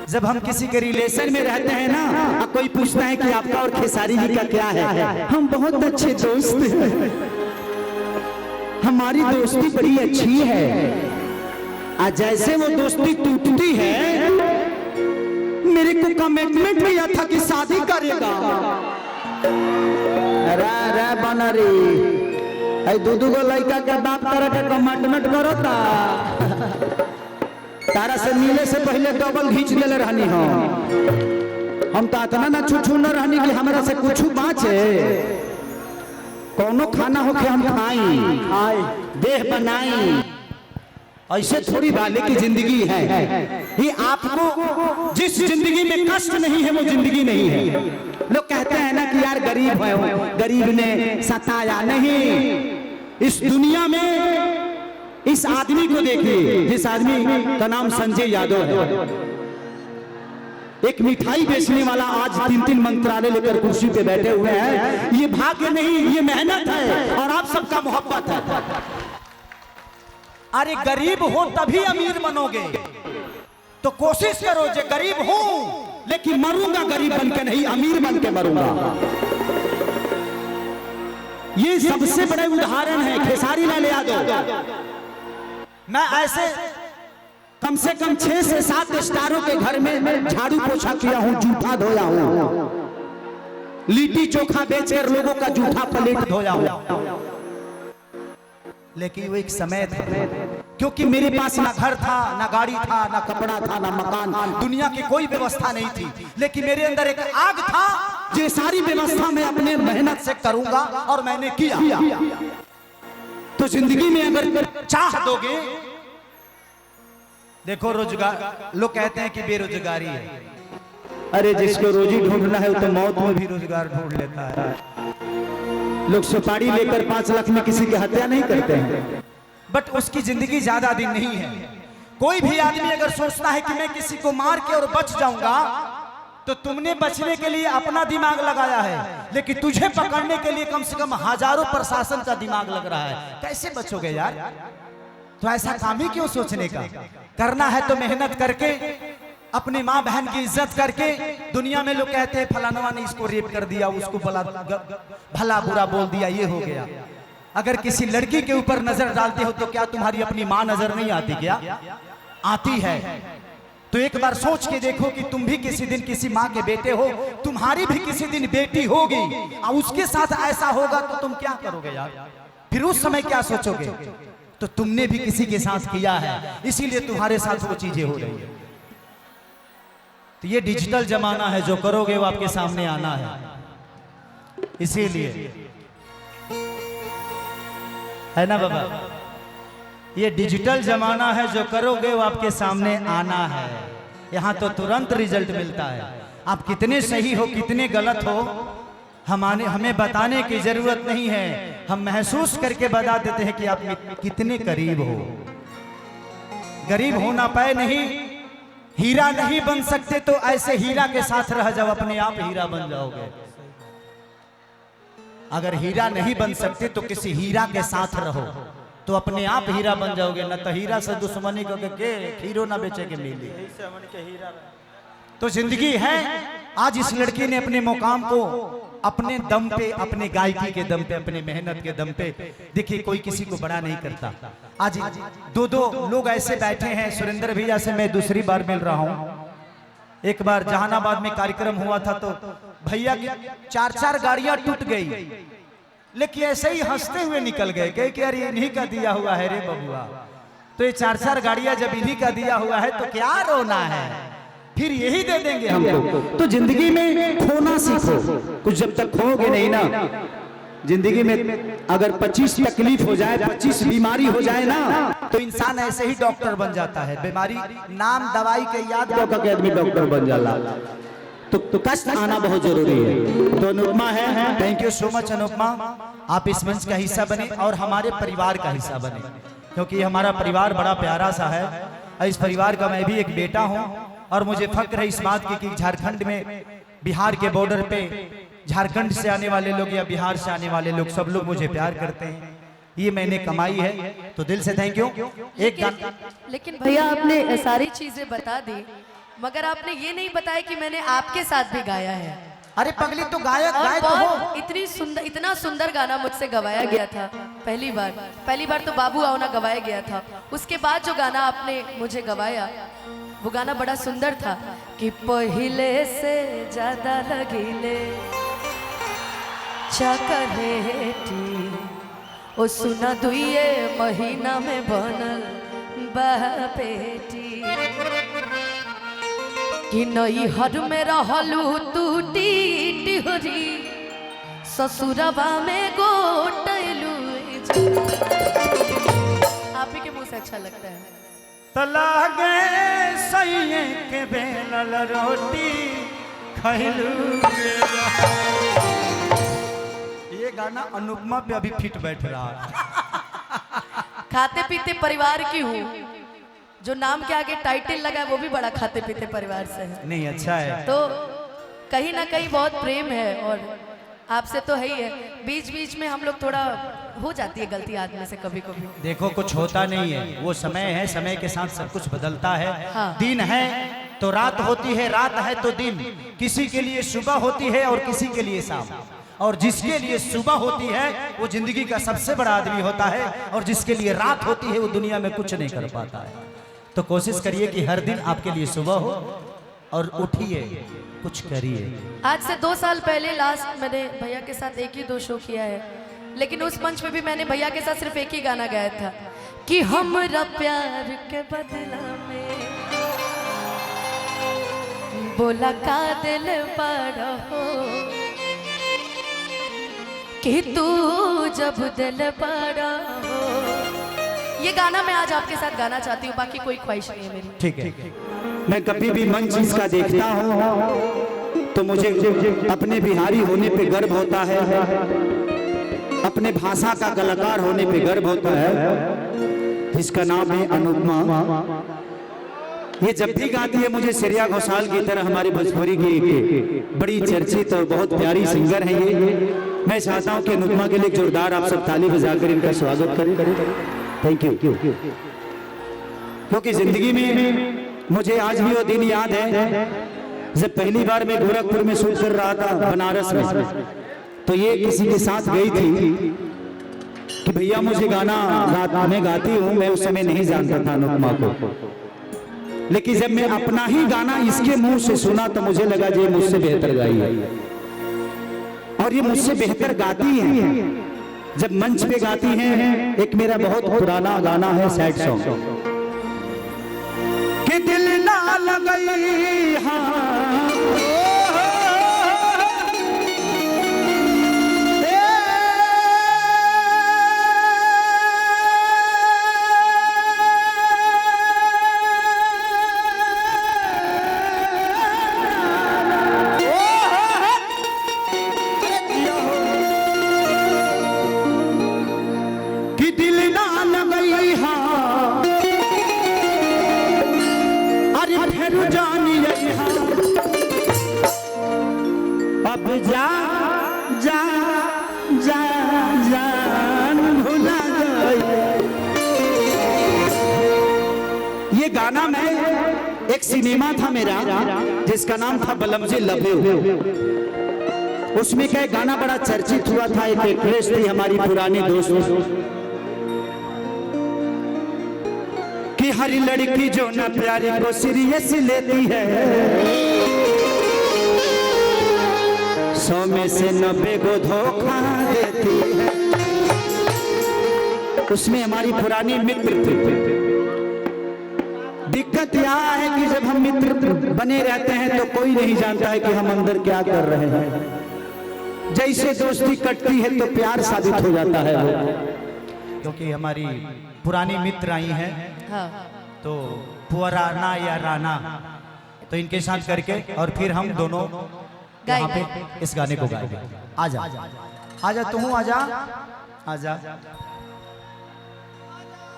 जब हम किसी के रिलेशन में रहते हैं ना, कोई पूछता है कि आपका और खेसारी जी का क्या है, हम बहुत अच्छे दोस्त हैं, हमारी दोस्ती बड़ी अच्छी है। आज जैसे वो दोस्ती टूटती है, मेरे को कमिटमेंट किया था कि शादी करेगा। अरे बनरी दूधू गो लड़का के बाप करे के कमिटमेंट करो ता तारा से मिले से पहले डबल घींच ले रहनी हम तो इतना ना छुछू न रहनी कि हमरा से कुछ बाँचे। कोनो खाना होके हम खाई देह बनाई, ऐसे थोड़ी वाले की जिंदगी है। ये आपको जिस जिंदगी में कष्ट नहीं है वो जिंदगी नहीं है। लोग कहते हैं ना कि यार गरीब है, गरीब ने सताया नहीं। इस दुनिया में इस आदमी को देखिए, जिस आदमी का नाम संजय यादव है, एक मिठाई बेचने वाला आज 3-3 मंत्रालय लेकर कुर्सी पे बैठे हुए हैं। ये भाग्य नहीं, ये मेहनत है और आप सबका मोहब्बत है। अरे गरीब हो तभी अमीर बनोगे, तो कोशिश करो जो गरीब हो लेकिन मरूंगा गरीब बनके नहीं, अमीर बनके मरूंगा। ये सबसे बड़े उदाहरण है खेसारी लाल यादव। मैं ऐसे कम से कम 6 से 7 स्टारों के घर में झाड़ू पोछा किया हूं, जूठा धोया हूं, लिट्टी चोखा बेचे लोगों का जूठा प्लेट धोया हूं। लेकिन वो एक समय था, क्योंकि मेरे पास ना घर था, ना गाड़ी था, ना कपड़ा था, ना मकान, दुनिया की कोई व्यवस्था नहीं थी। लेकिन मेरे अंदर एक आग था, ये सारी व्यवस्था मैं अपने मेहनत से करूंगा और मैंने किया। तो जिंदगी में अगर चाह दोगे, देखो रोजगार, लोग कहते हैं कि बेरोजगारी है। अरे जिसको रोजी ढूंढना है वो तो मौत में भी रोजगार ढूंढ लेता है। लोग सुपारी लेकर 5 लाख में किसी की हत्या नहीं करते हैं, बट उसकी जिंदगी ज्यादा दिन नहीं है। कोई भी आदमी अगर सोचता है कि मैं किसी को मार के और बच जाऊंगा, तो तुमने बचने के लिए अपना दिमाग लगाया है, लेकिन तुझे पकड़ने के लिए कम से कम हजारों प्रशासन का दिमाग लग रहा है। कैसे बचोगे यार? तो ऐसा काम ही क्यों सोचने का? करना है तो मेहनत करके, अपनी माँ बहन की इज्जत करके। दुनिया में लोग कहते हैं फलाना ने इसको रेप कर दिया, उसको भला बुरा बोल दिया, ये हो गया। अगर किसी लड़की के ऊपर नजर डालते हो तो क्या तुम्हारी अपनी माँ नजर नहीं आती? क्या आती है? तो एक बार सोच के देखो कि तुम भी किसी दिन किसी माँ के बेटे हो, तुम्हारी भी किसी दिन बेटी होगी और उसके साथ ऐसा होगा तो तुम क्या करोगे यार? फिर उस समय क्या सोचोगे? तो तुमने भी किसी के साथ किया है, इसीलिए तुम्हारे साथ वो चीजें हो रही है। तो ये डिजिटल जमाना है, जो करोगे वो आपके सामने आना है। इसीलिए है ना बाबा, ये डिजिटल जमाना है, जो करोगे वो आपके सामने आना है। यहाँ तो तुरंत रिजल्ट मिलता है। आप कितने सही हो कितने गलत हो हमें बताने की जरूरत नहीं है, हम महसूस करके बता देते हैं कि आप कितने करीब हो। गरीब होना पाए नहीं, हीरा नहीं बन सकते, तो ऐसे हीरा के साथ रह जाओ, अपने आप हीरा बन जाओगे। अगर हीरा नहीं बन सकते तो किसी हीरा के साथ रहो, तो अपने आप हीरा बन जाओगे। न तो हीरा से दुश्मनी करके हीरो ना बेचे के मिली। तो जिंदगी है। आज इस लड़की ने अपने मुकाम को अपने दम पे, अपने गायकी के दम पे, अपने मेहनत के दम पे, देखिए कोई किसी को बड़ा नहीं करता। आज 2 लोग ऐसे बैठे हैं। सुरेंद्र भैया से मैं दूसरी बार मिल रहा हूँ। एक बार जहानाबाद में कार्यक्रम हुआ था तो भैया की 4-4 गाड़ियां टूट गई, लेकिन ऐसे ही हंसते हुए निकल गए कि यार इन्हीं का दिया हुआ है रे बबुआ। तो ये 4-4 गाड़ियां जब इन्हीं का दिया हुआ है तो क्या रोना है, फिर यही दे देंगे हमको। तो जिंदगी में खोना सीखो, कुछ जब तक खोगे नहीं ना जिंदगी में। अगर 25 तकलीफ हो जाए, 25 बीमारी हो जाए ना, तो इंसान ऐसे ही डॉक्टर बन जाता है। बीमारी नाम दवाई के याद करके आदमी डॉक्टर बन जाला। तो कष्ट आना बहुत जरूरी है। तो अनुपमा है, thank you so much Anupama, आप इस मंच का हिस्सा बने और हमारे परिवार का हिस्सा बने, क्योंकि हमारा परिवार बड़ा प्यारा सा है। इस परिवार का मैं भी एक बेटा हूँ और मुझे फक्र है इस बात की कि झारखंड में, बिहार के बॉर्डर पे झारखंड से आने वाले लोग या बिहार से आने वाले लोग, सब लोग मुझे प्यार करते हैं। ये मैंने कमाई है, तो दिल से थैंक यू। एक लेकिन भैया आपने सारी चीजें बता दी, मगर आपने ये नहीं बताया कि मैंने आपके साथ भी गाया है। अरे पगली तो गायक गाय तो हो। इतना सुंदर गाना मुझसे गवाया गया था पहली बार तो बाबू आओना गवाया गया था। उसके बाद जो गाना आपने मुझे गवाया वो गाना बड़ा सुंदर था कि पहले से ज्यादा लगिले चकलेटी ओ सुना दुइये महीना में बनल बेटी कि नई हर में रहलू तू टिहरी ससुरबा में गोटलू। आप ही के मुंह से अच्छा लगता है। तलागे सैये के बेलल रोटी खैलू। ये गाना अनुपमा पे अभी फिट बैठ रहा है। खाते पीते परिवार की हूँ, जो नाम के आगे टाइटल लगा है वो भी बड़ा खाते पीते परिवार से है। नहीं अच्छा है, तो कहीं ना कहीं बहुत प्रेम है और आपसे तो है ही है। बीच बीच में हम लोग थोड़ा हो जाती है गलती आदमी से कभी कभी। देखो कुछ होता नहीं है, वो समय है, समय के साथ सब कुछ बदलता है। हाँ। दिन है तो रात होती है, रात है तो दिन। किसी के लिए सुबह होती है और किसी के लिए शाम। और जिसके लिए सुबह होती है वो जिंदगी का सबसे बड़ा आदमी होता है, और जिसके लिए रात होती है वो दुनिया में कुछ नहीं कर पाता है। तो कोशिश करिए कि हर दिन आपके लिए सुबह हो और उठिए, कुछ करिए। आज से 2 साल पहले लास्ट मैंने भैया के साथ एक ही 2 शो किया है, लेकिन उस मंच पे भी मैंने भैया के साथ सिर्फ एक ही गाना गाया था कि हमरा प्यार के बदला में बोला का दिल बड़ा हो कि तू जब दिल बड़ा हो। ये गाना मैं आज आपके साथ गाना चाहती हूँ, बाकी कोई ख्वाहिश नहीं है मेरी। ठीक है। मैं कभी भी मंच इसका देखता हूँ तो मुझे अपने बिहारी होने पे गर्व होता है, अपने भाषा का कलाकार होने पे गर्व होता है। इसका नाम है अनुपमा। ये जब भी गाती है मुझे श्रेया घोषाल की तरह हमारी भोजपुरी की बड़ी चर्चित और बहुत प्यारी सिंगर है ये। मैं चाहता हूँ कि अनुपमा के लिए जोरदार आप सब ताली बजाकर इनका स्वागत करें। Thank you. क्योंकि जिंदगी में मुझे आज भी वो दिन याद है जब पहली बार मैं गोरखपुर में शूट कर रहा था बनारस में, तो ये किसी के साथ गई थी कि भैया मुझे गाना मैं गाती हूँ। मैं उस समय नहीं जानता था अनुपमा को, लेकिन जब मैं अपना ही गाना इसके मुंह से सुना तो मुझे लगा ये मुझसे बेहतर गाई है, और ये मुझसे बेहतर गाती है। जब मंच पे गाती हैं, एक मेरा बहुत पुराना गाना है सैड सॉन्ग कि दिल ना लगई हाँ जा जा जा जान भुला गई। ये गाना मैं एक सिनेमा था मेरा जिसका नाम था बलमजी लव यू। उसमें का एक गाना बड़ा चर्चित हुआ था। एक एक्ट्रेस थी हमारी पुरानी दोस्त कि हर लड़की जो ना प्यारी को सीरियस लेती है 100 में से 90 को धोखा देती है। उसमें हमारी पुरानी मित्र थी। दिक्कत यह है कि जब हम मित्र बने रहते हैं तो कोई नहीं जानता है कि हम अंदर क्या कर रहे हैं। जैसे दोस्ती कटती है तो प्यार साबित हो जाता है वो। क्योंकि हमारी पुरानी मित्र आई हैं हाँ। तो पुराना या राना तो इनके साथ करके और फिर हम दोनों यहाँ पे इस गाने को गाएंगे। आजा आजा तू आजा आजा।